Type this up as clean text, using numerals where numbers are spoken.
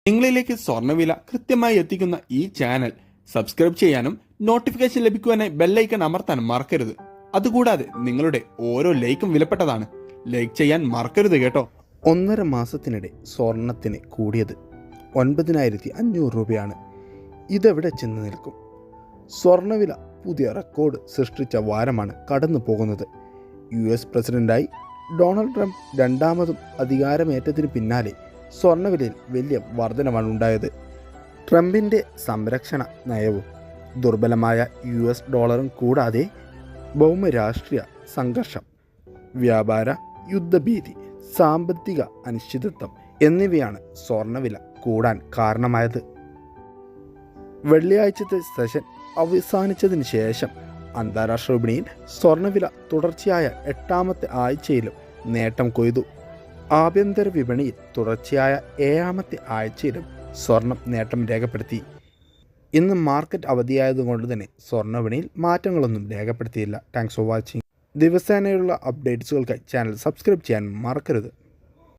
നിങ്ങളിലേക്ക് സ്വർണ്ണവില കൃത്യമായി എത്തിക്കുന്ന ഈ ചാനൽ സബ്സ്ക്രൈബ് ചെയ്യാനും നോട്ടിഫിക്കേഷൻ ലഭിക്കുവാനായി ബെല്ലൈക്കൺ അമർത്താനും മറക്കരുത്. അതുകൂടാതെ നിങ്ങളുടെ ഓരോ ലൈക്കും വിലപ്പെട്ടതാണ്. ലൈക്ക് ചെയ്യാൻ മറക്കരുത് കേട്ടോ. 1.5 മാസത്തിനിടെ സ്വർണത്തിന് കൂടിയത് 9,500 രൂപയാണ്. ഇതെവിടെ ചെന്ന് നിൽക്കും? സ്വർണ്ണവില പുതിയ റെക്കോർഡ് സൃഷ്ടിച്ച വാരമാണ് കടന്നു പോകുന്നത്. US പ്രസിഡന്റായി ഡൊണാൾഡ് ട്രംപ് രണ്ടാമതും അധികാരമേറ്റതിന് പിന്നാലെ സ്വർണ്ണവിലയിൽ വലിയ വർധനമാണ് ഉണ്ടായത്. ട്രംപിൻ്റെ സംരക്ഷണ നയവും ദുർബലമായ US ഡോളറും കൂടാതെ ഭൗമരാഷ്ട്രീയ സംഘർഷം, വ്യാപാര യുദ്ധഭീതി, സാമ്പത്തിക അനിശ്ചിതത്വം എന്നിവയാണ് സ്വർണ്ണവില കൂടാൻ കാരണമായത്. വെള്ളിയാഴ്ചത്തെ സെഷൻ അവസാനിച്ചതിന് ശേഷം അന്താരാഷ്ട്ര വിപണിയിൽ സ്വർണ്ണവില തുടർച്ചയായ 8ാമത്തെ ആഴ്ചയിലും നേട്ടം കൊയ്തു. ആഭ്യന്തര വിപണിയിൽ തുടർച്ചയായ 7ാമത്തെ ആഴ്ചയിലും സ്വർണം നേട്ടം രേഖപ്പെടുത്തി. ഇന്ന് മാർക്കറ്റ് അവധിയായതുകൊണ്ട് തന്നെ സ്വർണ്ണ വിപണിയിൽ മാറ്റങ്ങളൊന്നും രേഖപ്പെടുത്തിയില്ല. Thanks for watching. ദിവസേനയുള്ള അപ്ഡേറ്റ്സുകൾക്കായി ചാനൽ സബ്സ്ക്രൈബ് ചെയ്യാൻ മറക്കരുത്.